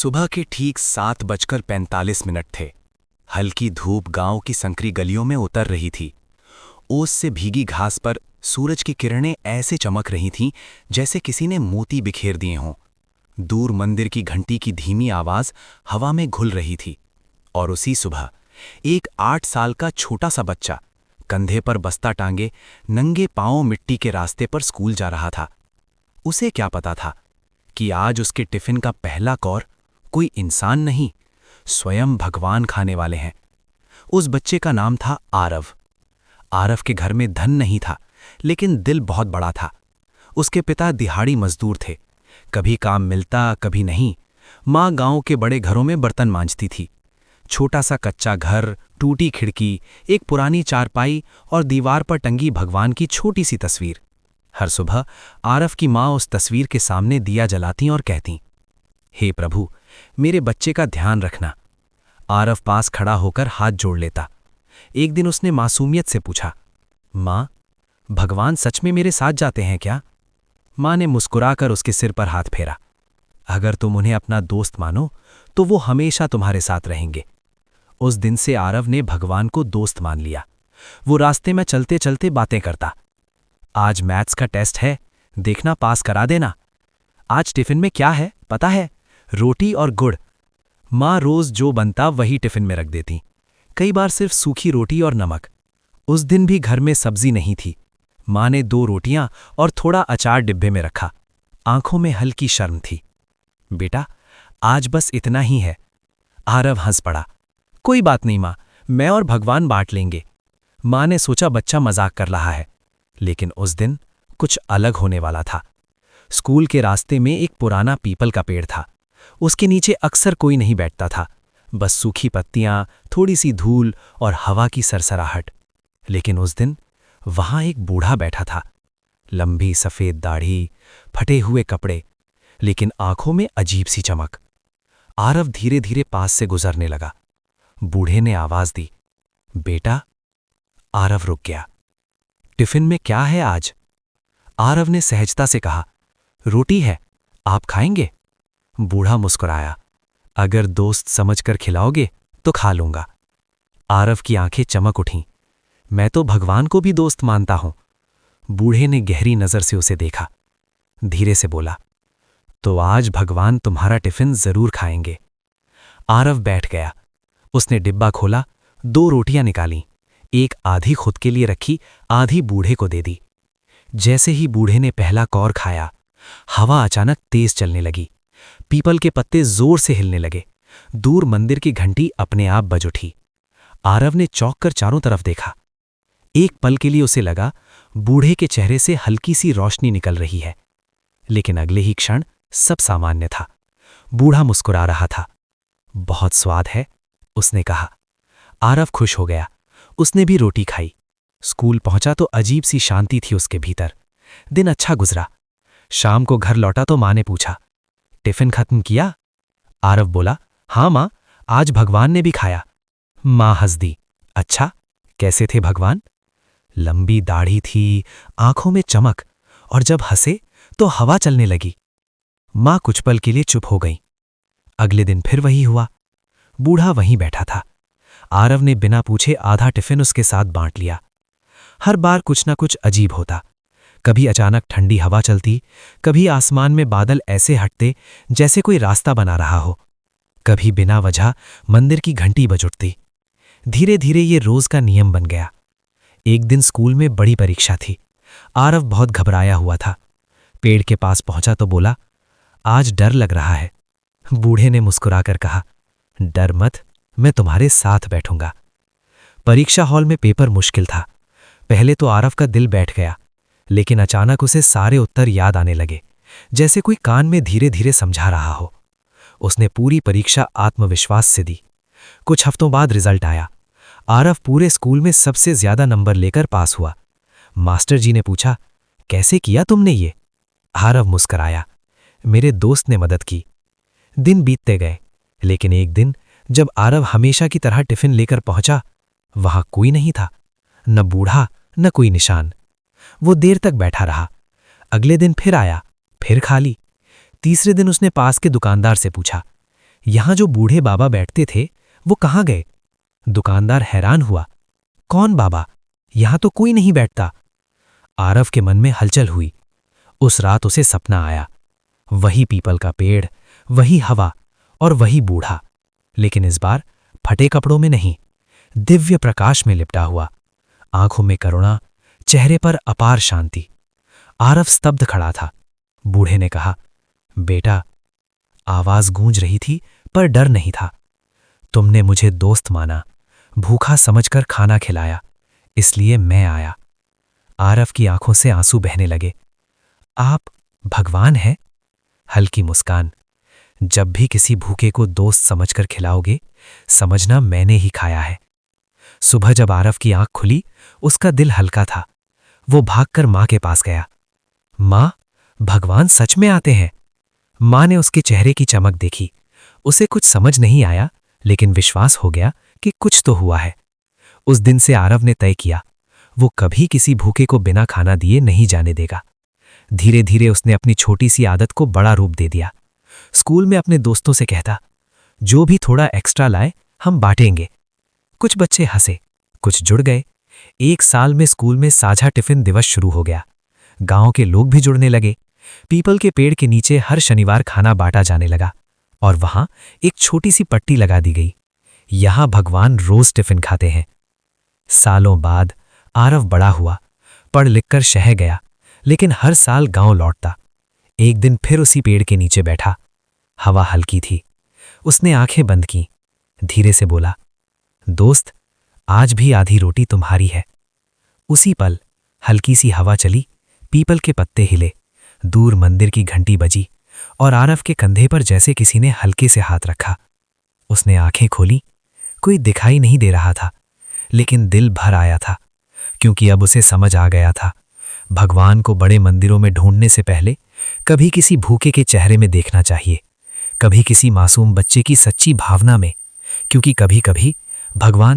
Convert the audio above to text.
सुबह के ठीक 7:45 थे। हल्की धूप गांव की संकरी गलियों में उतर रही थी। ओस से भीगी घास पर सूरज की किरणें ऐसे चमक रही थीं जैसे किसी ने मोती बिखेर दिए हों। दूर मंदिर की घंटी की धीमी आवाज हवा में घुल रही थी। और उसी सुबह एक 8 साल का छोटा सा बच्चा कंधे पर बस्ता टांगे नंगे पांवों मिट्टी के रास्ते पर स्कूल जा रहा था। उसे क्या पता था कि आज उसके टिफिन का पहला कौर कोई इंसान नहीं, स्वयं भगवान खाने वाले हैं। उस बच्चे का नाम था आरव। आरव के घर में धन नहीं था, लेकिन दिल बहुत बड़ा था। उसके पिता दिहाड़ी मजदूर थे, कभी काम मिलता कभी नहीं। माँ गांव के बड़े घरों में बर्तन मांजती थी। छोटा सा कच्चा घर, टूटी खिड़की, एक पुरानी चारपाई और दीवार पर टंगी भगवान की छोटी सी तस्वीर। हर सुबह आरव की माँ उस तस्वीर के सामने दिया जलाती और कहती, हे प्रभु, मेरे बच्चे का ध्यान रखना। आरव पास खड़ा होकर हाथ जोड़ लेता। एक दिन उसने मासूमियत से पूछा, माँ, भगवान सच में मेरे साथ जाते हैं क्या? माँ ने मुस्कुराकर उसके सिर पर हाथ फेरा। अगर तुम उन्हें अपना दोस्त मानो तो वो हमेशा तुम्हारे साथ रहेंगे। उस दिन से आरव ने भगवान को दोस्त मान लिया। वो रास्ते में चलते चलते बातें करता। आज मैथ्स का टेस्ट है, देखना पास करा देना। आज टिफिन में क्या है पता है? रोटी और गुड़। माँ रोज जो बनता वही टिफिन में रख देती, कई बार सिर्फ सूखी रोटी और नमक। उस दिन भी घर में सब्जी नहीं थी। माँ ने 2 रोटियां और थोड़ा अचार डिब्बे में रखा। आंखों में हल्की शर्म थी। बेटा, आज बस इतना ही है। आरव हंस पड़ा। कोई बात नहीं माँ, मैं और भगवान बांट लेंगे। माँ ने सोचा बच्चा मजाक कर रहा है, लेकिन उस दिन कुछ अलग होने वाला था। स्कूल के रास्ते में एक पुराना पीपल का पेड़ था। उसके नीचे अक्सर कोई नहीं बैठता था, बस सूखी पत्तियां, थोड़ी सी धूल और हवा की सरसराहट। लेकिन उस दिन वहां एक बूढ़ा बैठा था। लंबी सफेद दाढ़ी, फटे हुए कपड़े, लेकिन आंखों में अजीब सी चमक। आरव धीरे धीरे पास से गुजरने लगा। बूढ़े ने आवाज दी, बेटा। आरव रुक गया। टिफिन में क्या है आज? आरव ने सहजता से कहा, रोटी है, आप खाएंगे? बूढ़ा मुस्कुराया, अगर दोस्त समझकर खिलाओगे तो खा लूंगा। आरव की आंखें चमक उठीं। मैं तो भगवान को भी दोस्त मानता हूं। बूढ़े ने गहरी नजर से उसे देखा, धीरे से बोला, तो आज भगवान तुम्हारा टिफिन जरूर खाएंगे। आरव बैठ गया। उसने डिब्बा खोला, 2 रोटियां निकालीं, एक आधी खुद के लिए रखी, आधी बूढ़े को दे दी। जैसे ही बूढ़े ने पहला कौर खाया, हवा अचानक तेज चलने लगी। पीपल के पत्ते जोर से हिलने लगे। दूर मंदिर की घंटी अपने आप बज उठी। आरव ने चौंक कर चारों तरफ देखा। एक पल के लिए उसे लगा बूढ़े के चेहरे से हल्की सी रोशनी निकल रही है, लेकिन अगले ही क्षण सब सामान्य था। बूढ़ा मुस्कुरा रहा था। बहुत स्वाद है, उसने कहा। आरव खुश हो गया। उसने भी रोटी खाई। स्कूल पहुंचा तो अजीब सी शांति थी उसके भीतर। दिन अच्छा गुजरा। शाम को घर लौटा तो माँ ने पूछा, टिफिन खत्म किया? आरव बोला, हाँ माँ, आज भगवान ने भी खाया। माँ हंस दी। अच्छा, कैसे थे भगवान? लंबी दाढ़ी थी, आंखों में चमक, और जब हंसे तो हवा चलने लगी। माँ कुछ पल के लिए चुप हो गई। अगले दिन फिर वही हुआ। बूढ़ा वहीं बैठा था। आरव ने बिना पूछे आधा टिफिन उसके साथ बांट लिया। हर बार कुछ ना कुछ अजीब होता। कभी अचानक ठंडी हवा चलती, कभी आसमान में बादल ऐसे हटते जैसे कोई रास्ता बना रहा हो, कभी बिना वजह मंदिर की घंटी बज उठती। धीरे धीरे ये रोज का नियम बन गया। एक दिन स्कूल में बड़ी परीक्षा थी। आरव बहुत घबराया हुआ था। पेड़ के पास पहुंचा तो बोला, आज डर लग रहा है। बूढ़े ने मुस्कुराकर कहा, डर मत, मैं तुम्हारे साथ बैठूंगा। परीक्षा हॉल में पेपर मुश्किल था। पहले तो आरव का दिल बैठ गया, लेकिन अचानक उसे सारे उत्तर याद आने लगे, जैसे कोई कान में धीरे धीरे समझा रहा हो। उसने पूरी परीक्षा आत्मविश्वास से दी। कुछ हफ्तों बाद रिजल्ट आया। आरव पूरे स्कूल में सबसे ज्यादा नंबर लेकर पास हुआ। मास्टर जी ने पूछा, कैसे किया तुमने ये? आरव मुस्कुराया, मेरे दोस्त ने मदद की। दिन बीतते गए, लेकिन एक दिन जब आरव हमेशा की तरह टिफिन लेकर पहुंचा, वहां कोई नहीं था, न बूढ़ा न कोई निशान। वो देर तक बैठा रहा। अगले दिन फिर आया, फिर खाली। तीसरे दिन उसने पास के दुकानदार से पूछा, यहां जो बूढ़े बाबा बैठते थे वो कहाँ गए? दुकानदार हैरान हुआ। कौन बाबा? यहां तो कोई नहीं बैठता। आरव के मन में हलचल हुई। उस रात उसे सपना आया। वही पीपल का पेड़, वही हवा और वही बूढ़ा, लेकिन इस बार फटे कपड़ों में नहीं, दिव्य प्रकाश में लिपटा हुआ। आंखों में करुणा, चेहरे पर अपार शांति। आरव स्तब्ध खड़ा था। बूढ़े ने कहा, बेटा। आवाज गूंज रही थी पर डर नहीं था। तुमने मुझे दोस्त माना, भूखा समझकर खाना खिलाया, इसलिए मैं आया। आरव की आंखों से आंसू बहने लगे। आप भगवान हैं? हल्की मुस्कान। जब भी किसी भूखे को दोस्त समझकर खिलाओगे, समझना मैंने ही खाया है। सुबह जब आरव की आंख खुली, उसका दिल हल्का था। वो भागकर मां के पास गया। मां, भगवान सच में आते हैं। मां ने उसके चेहरे की चमक देखी। उसे कुछ समझ नहीं आया, लेकिन विश्वास हो गया कि कुछ तो हुआ है। उस दिन से आरव ने तय किया, वो कभी किसी भूखे को बिना खाना दिए नहीं जाने देगा। धीरे धीरे उसने अपनी छोटी सी आदत को बड़ा रूप दे दिया। स्कूल में अपने दोस्तों से कहता, जो भी थोड़ा एक्स्ट्रा लाए हम बांटेंगे। कुछ बच्चे हंसे, कुछ जुड़ गए। 1 साल में स्कूल में साझा टिफिन दिवस शुरू हो गया। गांव के लोग भी जुड़ने लगे। पीपल के पेड़ के नीचे हर शनिवार खाना बांटा जाने लगा और वहां एक छोटी सी पट्टी लगा दी गई, यहां भगवान रोज टिफिन खाते हैं। सालों बाद आरव बड़ा हुआ, पढ़ लिखकर शहर गया, लेकिन हर साल गांव लौटता। एक दिन फिर उसी पेड़ के नीचे बैठा। हवा हल्की थी। उसने आंखें बंद की, धीरे से बोला, दोस्त, आज भी आधी रोटी तुम्हारी है। उसी पल हल्की सी हवा चली, पीपल के पत्ते हिले, दूर मंदिर की घंटी बजी और आरव के कंधे पर जैसे किसी ने हल्के से हाथ रखा। उसने आंखें खोली। कोई दिखाई नहीं दे रहा था, लेकिन दिल भर आया था, क्योंकि अब उसे समझ आ गया था, भगवान को बड़े मंदिरों में ढूंढने से पहले कभी किसी भूखे के चेहरे में देखना चाहिए, कभी किसी मासूम बच्चे की सच्ची भावना में, क्योंकि कभी-कभी भगवान